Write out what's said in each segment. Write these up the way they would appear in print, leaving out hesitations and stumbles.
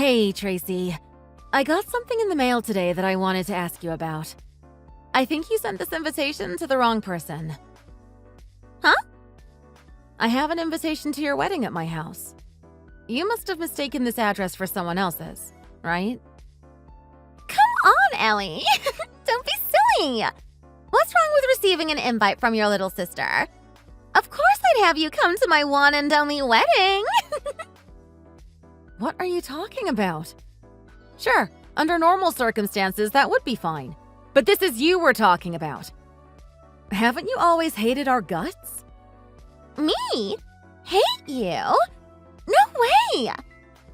Hey, Tracy. I got something in the mail today that I wanted to ask you about. I think you sent this invitation to the wrong person. Huh? I have an invitation to your wedding at my house. You must have mistaken this address for someone else's, right? Come on, Ellie. Don't be silly. What's wrong with receiving an invite from your little sister? Of course I'd have you come to my one and only wedding. What are you talking about? Sure, under normal circumstances, that would be fine. But this is you we're talking about. Haven't you always hated our guts? Me? Hate you? No way!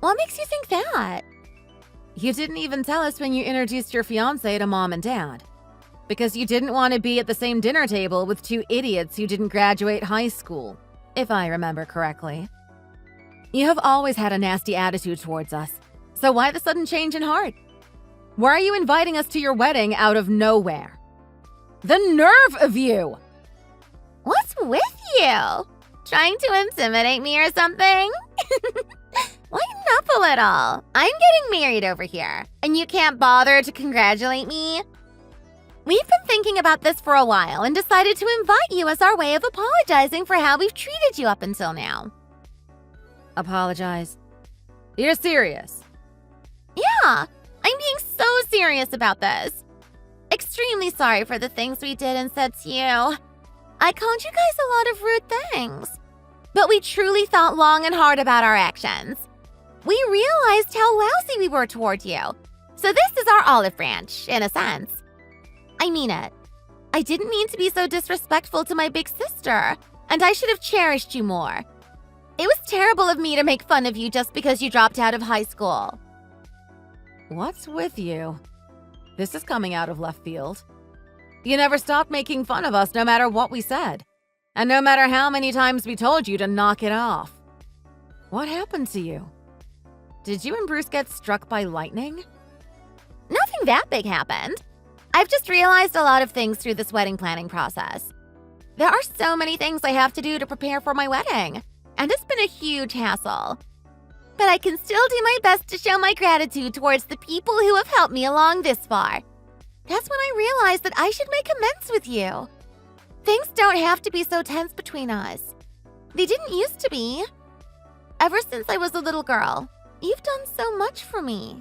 What makes you think that? You didn't even tell us when you introduced your fiancé to Mom and Dad. Because you didn't want to be at the same dinner table with two idiots who didn't graduate high school, if I remember correctly. You have always had a nasty attitude towards us, so why the sudden change in heart? Why are you inviting us to your wedding out of nowhere? The nerve of you! What's with you? Trying to intimidate me or something? Lighten up a little. I'm getting married over here, and you can't bother to congratulate me? We've been thinking about this for a while and decided to invite you as our way of apologizing for how we've treated you up until now. Apologize? You're serious? Yeah, I'm being so serious about this. Extremely sorry for the things we did and said to you. I called you guys a lot of rude things. But we truly thought long and hard about our actions. We realized how lousy we were toward you. So this is our olive branch, in a sense. I mean it. I didn't mean to be so disrespectful to my big sister, and I should have cherished you more. It was terrible of me to make fun of you just because you dropped out of high school. What's with you? This is coming out of left field. You never stopped making fun of us no matter what we said, and no matter how many times we told you to knock it off. What happened to you? Did you and Bruce get struck by lightning? Nothing that big happened. I've just realized a lot of things through this wedding planning process. There are so many things I have to do to prepare for my wedding, and it's been a huge hassle. But I can still do my best to show my gratitude towards the people who have helped me along this far. That's when I realized that I should make amends with you. Things don't have to be so tense between us. They didn't used to be. Ever since I was a little girl, you've done so much for me.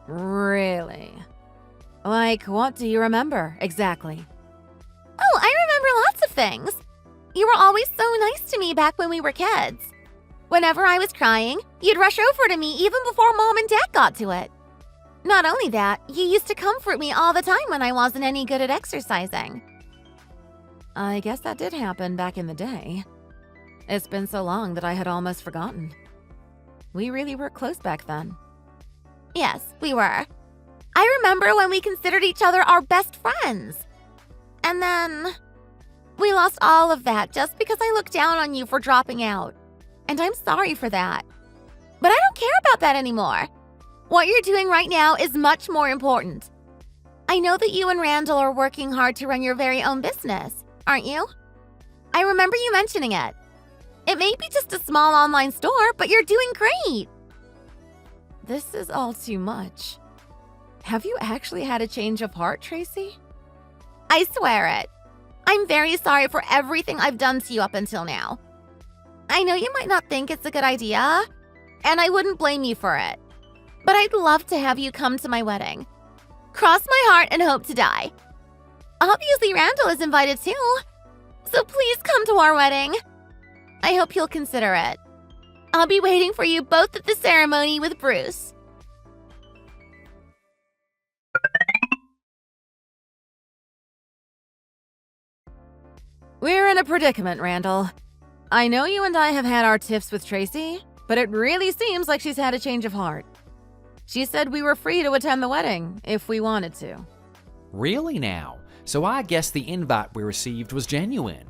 Really? Like, what do you remember, exactly? Oh, I remember lots of things. You were always so nice to me back when we were kids. Whenever I was crying, you'd rush over to me even before Mom and Dad got to it. Not only that, you used to comfort me all the time when I wasn't any good at exercising. I guess that did happen back in the day. It's been so long that I had almost forgotten. We really were close back then. Yes, we were. I remember when we considered each other our best friends. And then we lost all of that just because I looked down on you for dropping out. And I'm sorry for that. But I don't care about that anymore. What you're doing right now is much more important. I know that you and Randall are working hard to run your very own business, aren't you? I remember you mentioning it. It may be just a small online store, but you're doing great. This is all too much. Have you actually had a change of heart, Tracy? I swear it. I'm very sorry for everything I've done to you up until now. I know you might not think it's a good idea, and I wouldn't blame you for it. But I'd love to have you come to my wedding. Cross my heart and hope to die. Obviously, Randall is invited too, so please come to our wedding. I hope you'll consider it. I'll be waiting for you both at the ceremony with Bruce. We're in a predicament, Randall. I know you and I have had our tiffs with Tracy, but it really seems like she's had a change of heart. She said we were free to attend the wedding if we wanted to. Really now? So I guess the invite we received was genuine.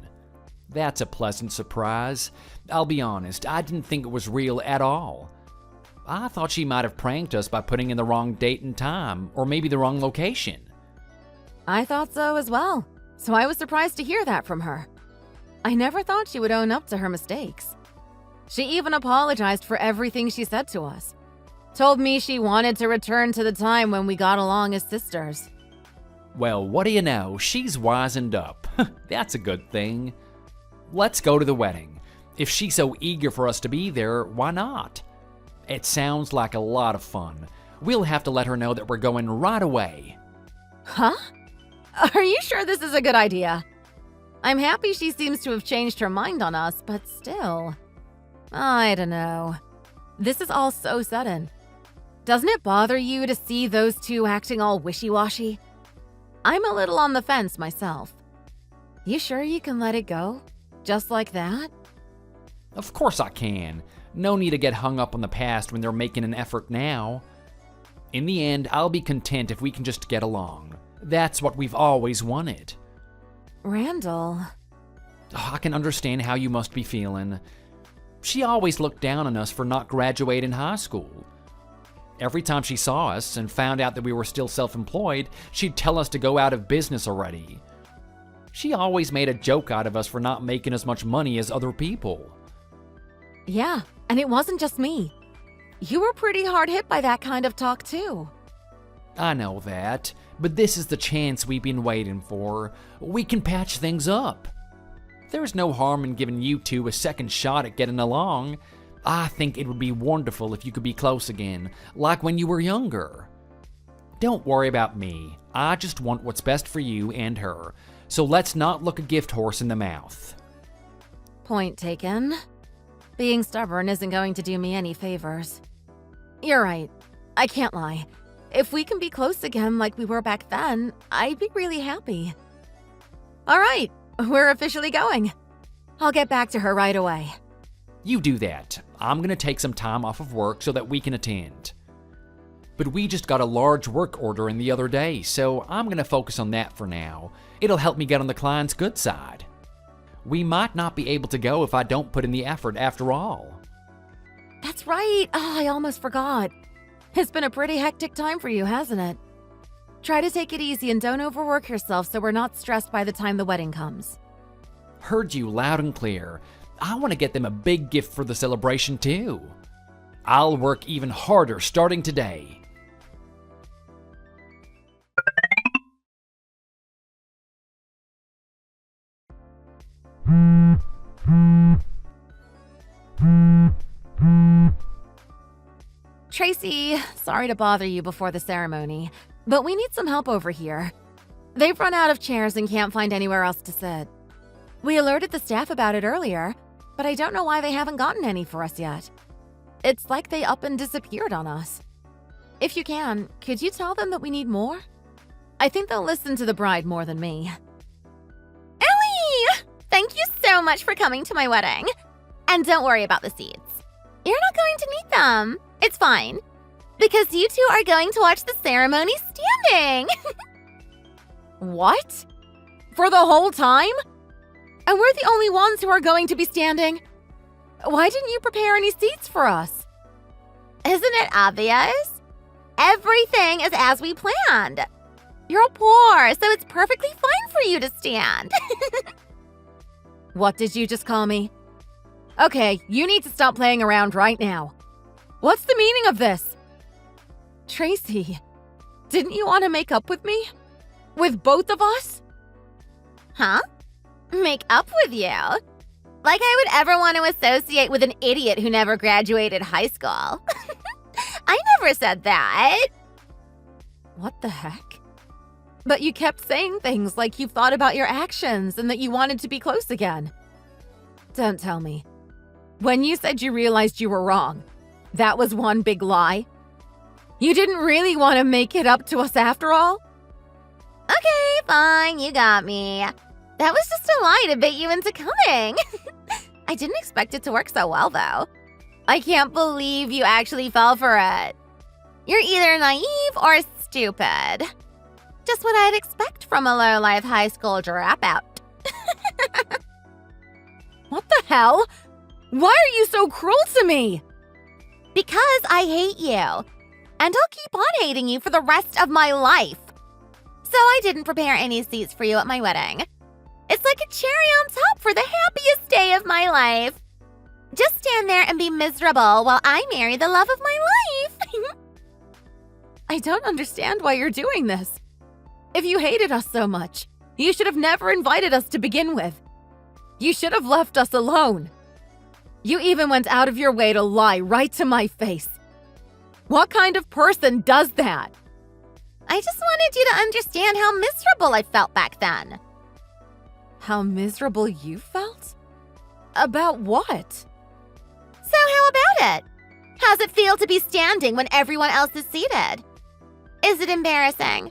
That's a pleasant surprise. I'll be honest, I didn't think it was real at all. I thought she might have pranked us by putting in the wrong date and time, or maybe the wrong location. I thought so as well, so I was surprised to hear that from her. I never thought she would own up to her mistakes. She even apologized for everything she said to us. Told me she wanted to return to the time when we got along as sisters. Well, what do you know? She's wisened up. That's a good thing. Let's go to the wedding. If she's so eager for us to be there, why not? It sounds like a lot of fun. We'll have to let her know that we're going right away. Huh? Are you sure this is a good idea? I'm happy she seems to have changed her mind on us, but still. I don't know. This is all so sudden. Doesn't it bother you to see those two acting all wishy-washy? I'm a little on the fence myself. You sure you can let it go? Just like that? Of course I can. No need to get hung up on the past when they're making an effort now. In the end, I'll be content if we can just get along. That's what we've always wanted. Randall. Oh, I can understand how you must be feeling. She always looked down on us for not graduating high school. Every time she saw us and found out that we were still self-employed, she'd tell us to go out of business already. She always made a joke out of us for not making as much money as other people. Yeah, and it wasn't just me. You were pretty hard hit by that kind of talk too. I know that, but this is the chance we've been waiting for. We can patch things up. There's no harm in giving you two a second shot at getting along. I think it would be wonderful if you could be close again, like when you were younger. Don't worry about me. I just want what's best for you and her. So let's not look a gift horse in the mouth. Point taken. Being stubborn isn't going to do me any favors. You're right. I can't lie. If we can be close again like we were back then, I'd be really happy. All right, we're officially going. I'll get back to her right away. You do that. I'm gonna take some time off of work so that we can attend. But we just got a large work order in the other day, so I'm gonna focus on that for now. It'll help me get on the client's good side. We might not be able to go if I don't put in the effort after all. That's right. Oh, I almost forgot. It's been a pretty hectic time for you, hasn't it? Try to take it easy and don't overwork yourself so we're not stressed by the time the wedding comes. Heard you loud and clear. I want to get them a big gift for the celebration too. I'll work even harder starting today. Tracy, sorry to bother you before the ceremony, but we need some help over here. They've run out of chairs and can't find anywhere else to sit. We alerted the staff about it earlier, but I don't know why they haven't gotten any for us yet. It's like they up and disappeared on us. If you can, could you tell them that we need more? I think they'll listen to the bride more than me. Ellie! Thank you so much for coming to my wedding. And don't worry about the seats. You're not going to need them. It's fine. Because you two are going to watch the ceremony standing. What? For the whole time? And we're the only ones who are going to be standing? Why didn't you prepare any seats for us? Isn't it obvious? Everything is as we planned. You're poor, so it's perfectly fine for you to stand. What did you just call me? Okay, you need to stop playing around right now. What's the meaning of this? Tracy, didn't you want to make up with me? With both of us? Huh? Make up with you? Like I would ever want to associate with an idiot who never graduated high school. I never said that. What the heck? But you kept saying things like you've thought about your actions and that you wanted to be close again. Don't tell me. When you said you realized you were wrong, that was one big lie? You didn't really want to make it up to us after all? Okay, fine, you got me. That was just a lie to bait you into coming. I didn't expect it to work so well, though. I can't believe you actually fell for it. You're either naive or stupid. Just what I'd expect from a low-life high school dropout. What the hell? Why are you so cruel to me? Because I hate you. And I'll keep on hating you for the rest of my life. So I didn't prepare any seats for you at my wedding. It's like a cherry on top for the happiest day of my life. Just stand there and be miserable while I marry the love of my life. I don't understand why you're doing this. If you hated us so much, you should have never invited us to begin with. You should have left us alone. You even went out of your way to lie right to my face. What kind of person does that? I just wanted you to understand how miserable I felt back then. How miserable you felt? About what? So how about it? How's it feel to be standing when everyone else is seated? Is it embarrassing?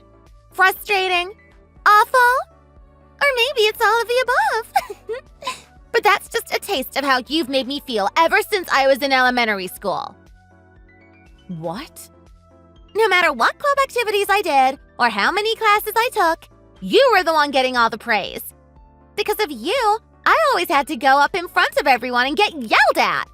Frustrating? Awful? Or maybe it's all of the above. But that's just a taste of how you've made me feel ever since I was in elementary school. What? No matter what club activities I did or how many classes I took, you were the one getting all the praise. Because of you, I always had to go up in front of everyone and get yelled at.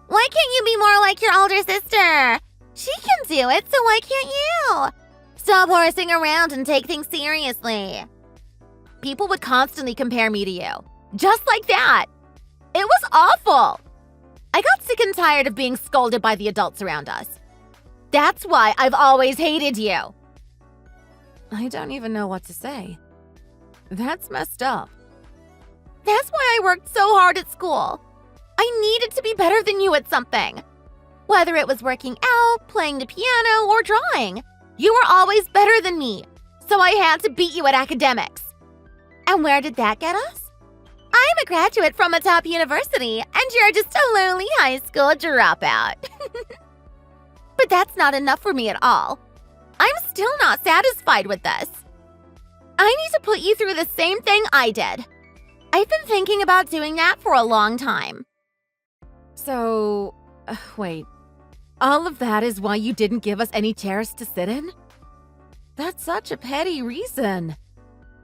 Why can't you be more like your older sister? She can do it, so why can't you? Stop horsing around and take things seriously. People would constantly compare me to you. Just like that. It was awful. I got sick and tired of being scolded by the adults around us. That's why I've always hated you. I don't even know what to say. That's messed up. That's why I worked so hard at school. I needed to be better than you at something. Whether it was working out, playing the piano, or drawing, you were always better than me, so I had to beat you at academics. And where did that get us? I'm a graduate from a top university, and you're just a lonely high school dropout. But that's not enough for me at all. I'm still not satisfied with this. I need to put you through the same thing I did. I've been thinking about doing that for a long time. So, wait. All of that is why you didn't give us any chairs to sit in? That's such a petty reason.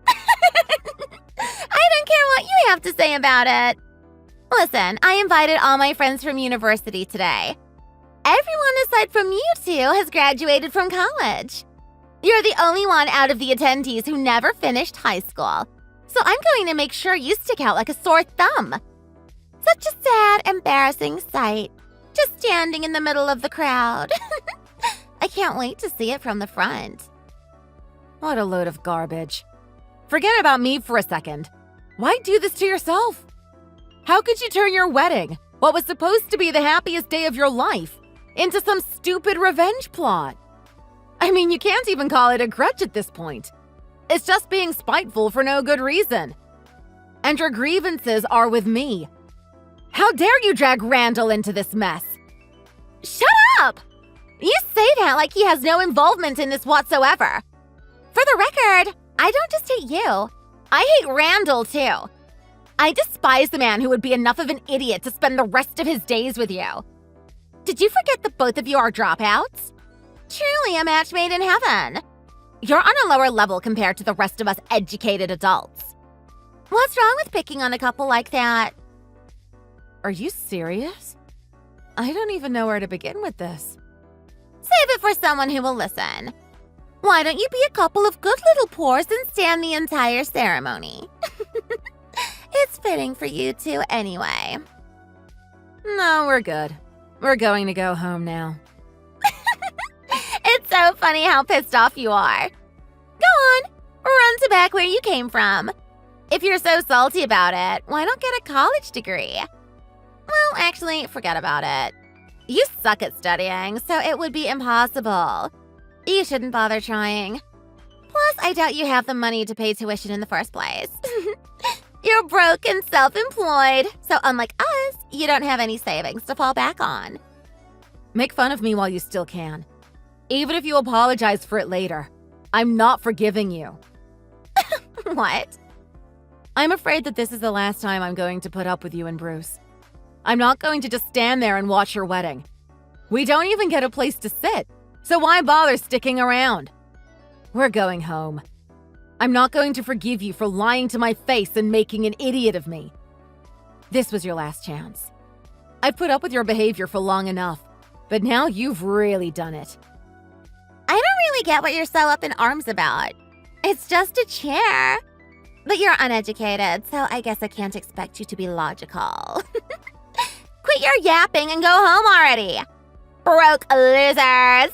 I don't care what you have to say about it. Listen, I invited all my friends from university today. Everyone aside from you two has graduated from college. You're the only one out of the attendees who never finished high school. So I'm going to make sure you stick out like a sore thumb. Such a sad, embarrassing sight. Just standing in the middle of the crowd. I can't wait to see it from the front. What a load of garbage. Forget about me for a second. Why do this to yourself? How could you turn your wedding, what was supposed to be the happiest day of your life, into some stupid revenge plot? I mean, you can't even call it a grudge at this point. It's just being spiteful for no good reason. And your grievances are with me. How dare you drag Randall into this mess? Shut up! You say that like he has no involvement in this whatsoever. For the record, I don't just hate you. I hate Randall, too. I despise the man who would be enough of an idiot to spend the rest of his days with you. Did you forget that both of you are dropouts? Truly a match made in heaven. You're on a lower level compared to the rest of us educated adults. What's wrong with picking on a couple like that? Are you serious? I don't even know where to begin with this. Save it for someone who will listen. Why don't you be a couple of good little pores and stand the entire ceremony? It's fitting for you two anyway. No, we're good. We're going to go home now. It's so funny how pissed off you are. Go on, run to back where you came from. If you're so salty about it, why not get a college degree? Well, actually, forget about it. You suck at studying, so it would be impossible. You shouldn't bother trying. Plus, I doubt you have the money to pay tuition in the first place. You're broke and self-employed, so unlike us, you don't have any savings to fall back on. Make fun of me while you still can. Even if you apologize for it later, I'm not forgiving you. What? I'm afraid that this is the last time I'm going to put up with you and Bruce. I'm not going to just stand there and watch your wedding. We don't even get a place to sit, so why bother sticking around? We're going home. I'm not going to forgive you for lying to my face and making an idiot of me. This was your last chance. I've put up with your behavior for long enough, but now you've really done it. I don't really get what you're so up in arms about. It's just a chair. But you're uneducated, so I guess I can't expect you to be logical. Quit your yapping and go home already. broke losers!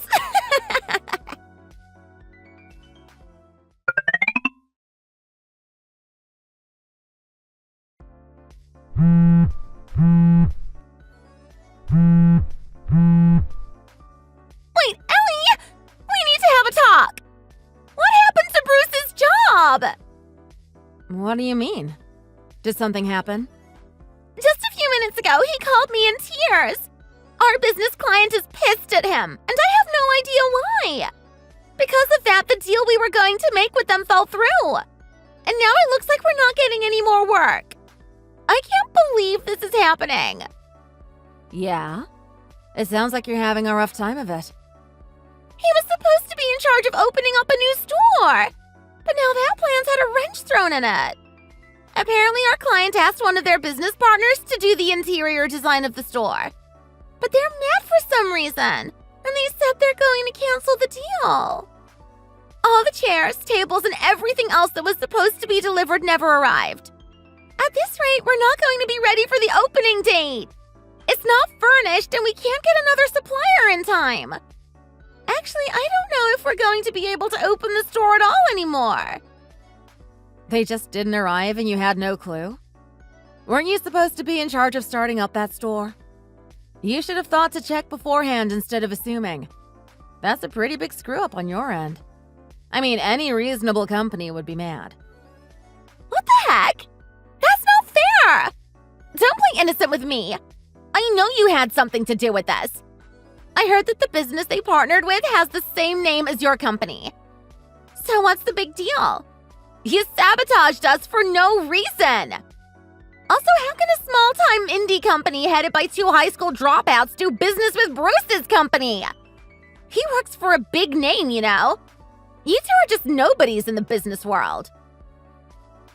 Wait, Ellie! We need to have a talk! What happened to Bruce's job? What do you mean? Did something happen? Just a few minutes ago, he called me in tears. Our business client is pissed at him, and I have no idea why. Because of that, the deal we were going to make with them fell through. And now it looks like we're not getting any more work. I can't believe this is happening. Yeah? It sounds like you're having a rough time of it. He was supposed to be in charge of opening up a new store, but now that plan's had a wrench thrown in it. Apparently, our client asked one of their business partners to do the interior design of the store. But they're mad for some reason, and they said they're going to cancel the deal. All the chairs, tables, and everything else that was supposed to be delivered never arrived. At this rate, we're not going to be ready for the opening date. It's not furnished, and we can't get another supplier in time. Actually, I don't know if we're going to be able to open the store at all anymore. They just didn't arrive and you had no clue? Weren't you supposed to be in charge of starting up that store? You should have thought to check beforehand instead of assuming. That's a pretty big screw-up on your end. I mean, any reasonable company would be mad. What the heck? That's not fair! Don't play innocent with me. I know you had something to do with this. I heard that the business they partnered with has the same name as your company. So what's the big deal? You sabotaged us for no reason. Also, how can a small-time indie company headed by 2 high school dropouts do business with Bruce's company? He works for a big name, you know. You two are just nobodies in the business world.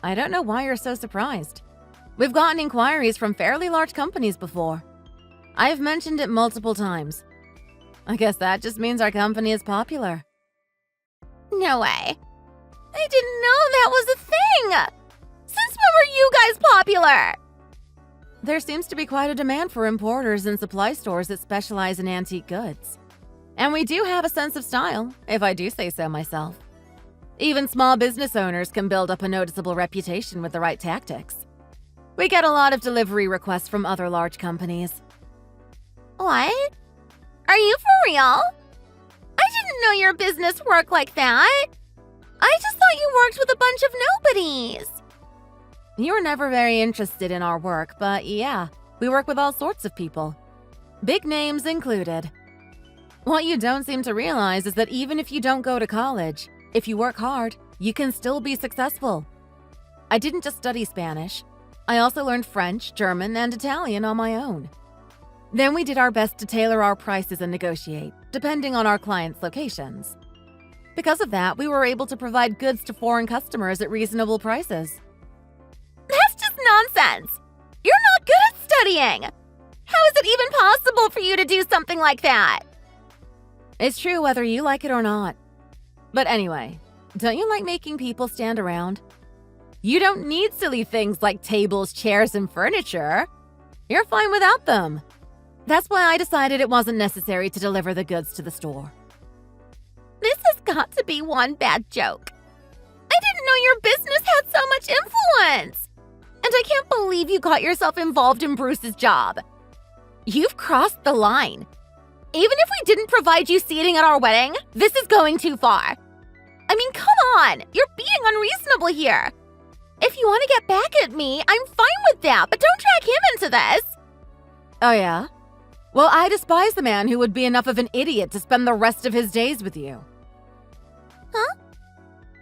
I don't know why you're so surprised. We've gotten inquiries from fairly large companies before. I've mentioned it multiple times. I guess that just means our company is popular. No way. I didn't know that was a thing. Since when were you guys popular? There seems to be quite a demand for importers and supply stores that specialize in antique goods. And we do have a sense of style, if I do say so myself. Even small business owners can build up a noticeable reputation with the right tactics. We get a lot of delivery requests from other large companies. What? Are you for real? I didn't know your business worked like that. I just thought you worked with a bunch of nobodies. You were never very interested in our work, but yeah, we work with all sorts of people. Big names included. What you don't seem to realize is that even if you don't go to college, if you work hard, you can still be successful. I didn't just study Spanish. I also learned French, German, and Italian on my own. Then we did our best to tailor our prices and negotiate, depending on our clients' locations. Because of that, we were able to provide goods to foreign customers at reasonable prices. That's just nonsense. You're not good at studying. How is it even possible for you to do something like that? It's true whether you like it or not. But anyway, don't you like making people stand around? You don't need silly things like tables, chairs, and furniture. You're fine without them. That's why I decided it wasn't necessary to deliver the goods to the store. This has got to be one bad joke. I didn't know your business had so much influence. And I can't believe you got yourself involved in Bruce's job. You've crossed the line. Even if we didn't provide you seating at our wedding, this is going too far. I mean, come on, you're being unreasonable here. If you want to get back at me, I'm fine with that, but don't drag him into this. Oh yeah? Well, I despise the man who would be enough of an idiot to spend the rest of his days with you. Huh?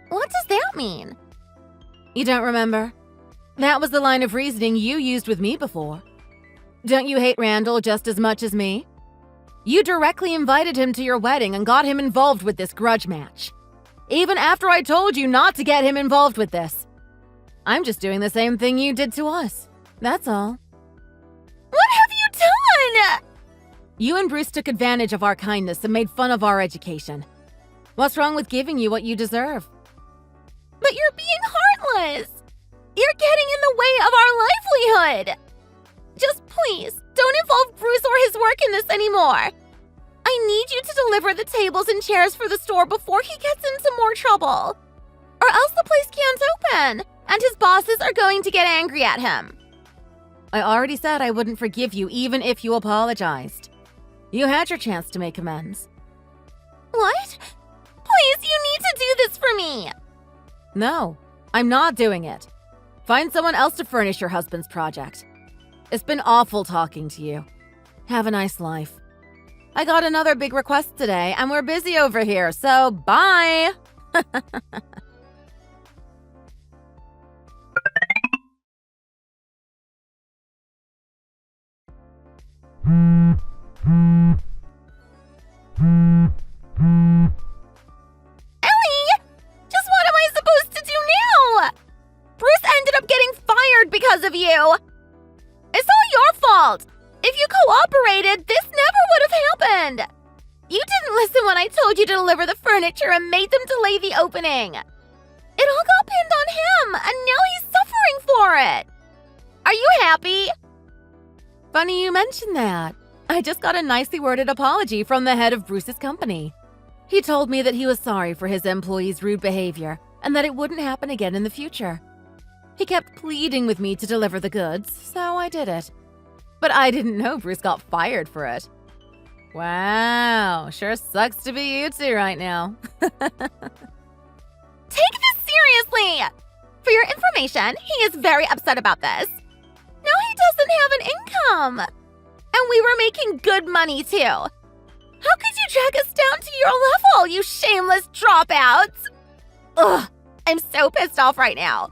What does that mean? You don't remember? That was the line of reasoning you used with me before. Don't you hate Randall just as much as me? You directly invited him to your wedding and got him involved with this grudge match. Even after I told you not to get him involved with this. I'm just doing the same thing you did to us. That's all. What have you done? You and Bruce took advantage of our kindness and made fun of our education. What's wrong with giving you what you deserve? But you're being heartless. You're getting in the way of our livelihood. Just please, don't involve Bruce or his work in this anymore. I need you to deliver the tables and chairs for the store before he gets into more trouble. Or else the place can't open, and his bosses are going to get angry at him. I already said I wouldn't forgive you even if you apologized. You had your chance to make amends. What? Please, you need to do this for me. No, I'm not doing it. Find someone else to furnish your husband's project. It's been awful talking to you. Have a nice life. I got another big request today, and we're busy over here, so bye! Ellie! Just what am I supposed to do now? Bruce ended up getting fired because of you. It's all your fault. If you cooperated, this never would have happened. You didn't listen when I told you to deliver the furniture and made them delay the opening. It all got pinned on him, and now he's suffering for it. Are you happy? Funny you mentioned that. I just got a nicely worded apology from the head of Bruce's company. He told me that he was sorry for his employees' rude behavior and that it wouldn't happen again in the future. He kept pleading with me to deliver the goods, so I did it. But I didn't know Bruce got fired for it. Wow, sure sucks to be you two right now. Take this seriously! For your information, he is very upset about this. Now he doesn't have an income. And we were making good money too. How could you drag us down to your level, you shameless dropouts? Ugh, I'm so pissed off right now.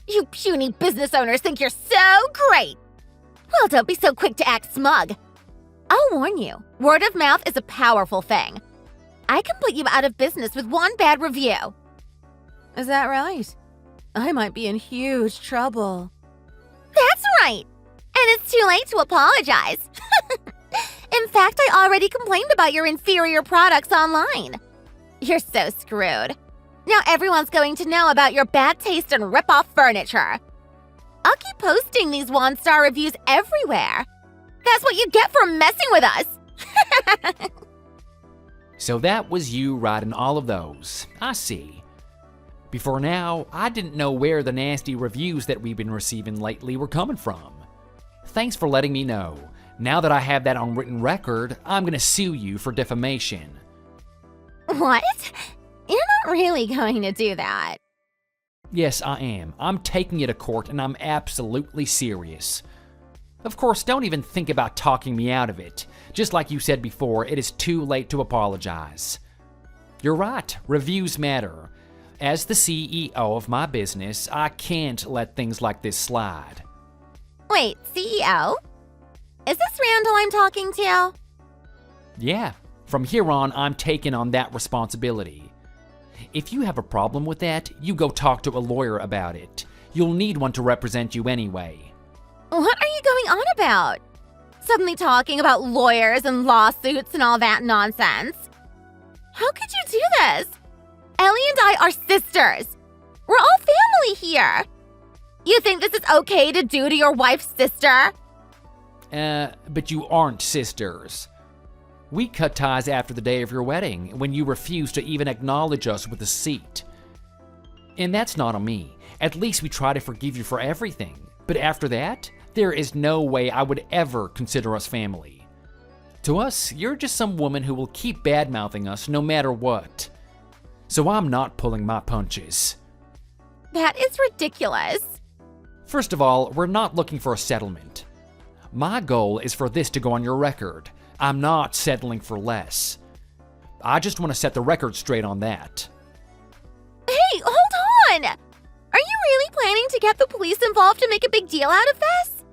You puny business owners think you're so great. Well, don't be so quick to act smug. I'll warn you, word of mouth is a powerful thing. I can put you out of business with one bad review. Is that right? I might be in huge trouble. That's right. And it's too late to apologize. In fact, I already complained about your inferior products online. You're so screwed. Now everyone's going to know about your bad taste and rip-off furniture. I'll keep posting these one-star reviews everywhere. That's what you get for messing with us. So that was you writing all of those. I see. Before now, I didn't know where the nasty reviews that we've been receiving lately were coming from. Thanks for letting me know. Now that I have that on written record, I'm gonna sue you for defamation. What? You're not really going to do that. Yes, I am. I'm taking it to court and I'm absolutely serious. Of course, don't even think about talking me out of it. Just like you said before, it is too late to apologize. You're right, reviews matter. As the CEO of my business, I can't let things like this slide. Wait, CEO? Is this Randall I'm talking to? Yeah, from here on, I'm taking on that responsibility. If you have a problem with that, you go talk to a lawyer about it. You'll need one to represent you anyway. What are you going on about? Suddenly talking about lawyers and lawsuits and all that nonsense. How could you do this? Ellie and I are sisters. We're all family here. You think this is okay to do to your wife's sister? But you aren't sisters. We cut ties after the day of your wedding, when you refused to even acknowledge us with a seat. And that's not on me. At least we try to forgive you for everything. But after that, there is no way I would ever consider us family. To us, you're just some woman who will keep bad-mouthing us no matter what. So I'm not pulling my punches. That is ridiculous. First of all, we're not looking for a settlement. My goal is for this to go on your record. I'm not settling for less. I just want to set the record straight on that. Hey, hold on! Are you really planning to get the police involved to make a big deal out of this?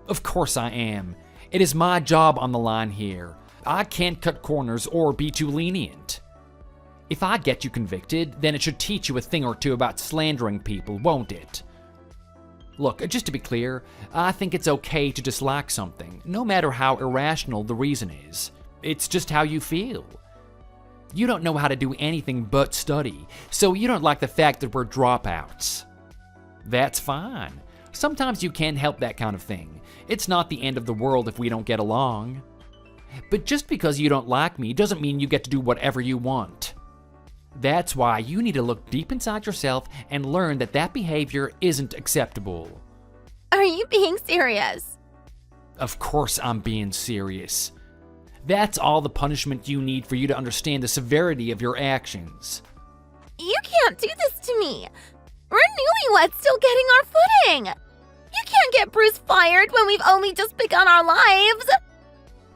Of course I am. It is my job on the line here. I can't cut corners or be too lenient. If I get you convicted, then it should teach you a thing or two about slandering people, won't it? Look, just to be clear, I think it's okay to dislike something, no matter how irrational the reason is. It's just how you feel. You don't know how to do anything but study, so you don't like the fact that we're dropouts. That's fine. Sometimes you can't help that kind of thing. It's not the end of the world if we don't get along. But just because you don't like me doesn't mean you get to do whatever you want. That's why you need to look deep inside yourself and learn that that behavior isn't acceptable. Are you being serious? Of course I'm being serious. That's all the punishment you need for you to understand the severity of your actions. You can't do this to me. We're newlyweds still getting our footing. You can't get Bruce fired when we've only just begun our lives.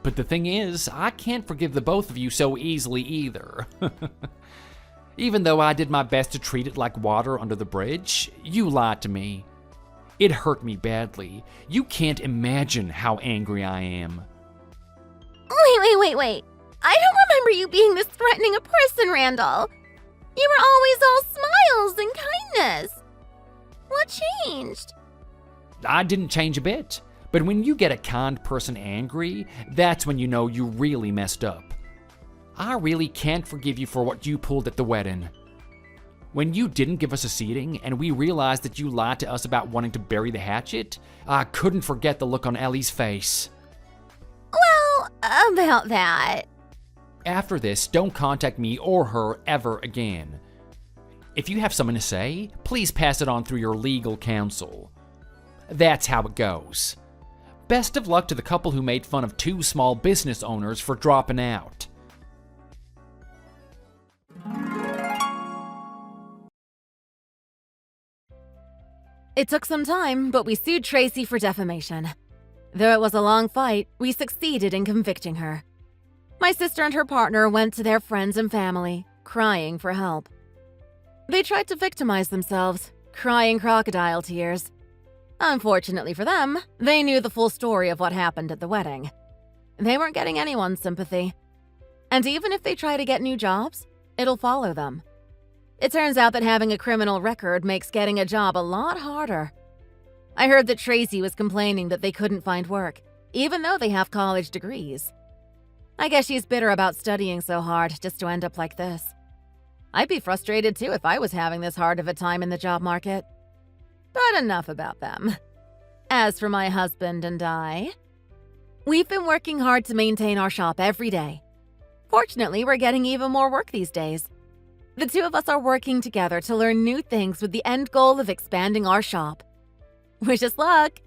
But the thing is, I can't forgive the both of you so easily either. Even though I did my best to treat it like water under the bridge, you lied to me. It hurt me badly. You can't imagine how angry I am. Wait. I don't remember you being this threatening a person, Randall. You were always all smiles and kindness. What changed? I didn't change a bit. But when you get a kind person angry, that's when you know you really messed up. I really can't forgive you for what you pulled at the wedding. When you didn't give us a seating and we realized that you lied to us about wanting to bury the hatchet, I couldn't forget the look on Ellie's face. Well, about that. After this, don't contact me or her ever again. If you have something to say, please pass it on through your legal counsel. That's how it goes. Best of luck to the couple who made fun of two small business owners for dropping out. It took some time, but we sued Tracy for defamation. Though it was a long fight, we succeeded in convicting her. My sister and her partner went to their friends and family, crying for help. They tried to victimize themselves, crying crocodile tears. Unfortunately for them, they knew the full story of what happened at the wedding. They weren't getting anyone's sympathy. And even if they try to get new jobs, it'll follow them. It turns out that having a criminal record makes getting a job a lot harder. I heard that Tracy was complaining that they couldn't find work, even though they have college degrees. I guess she's bitter about studying so hard just to end up like this. I'd be frustrated too if I was having this hard of a time in the job market. But enough about them. As for my husband and I, we've been working hard to maintain our shop every day. Fortunately, we're getting even more work these days. The two of us are working together to learn new things with the end goal of expanding our shop. Wish us luck!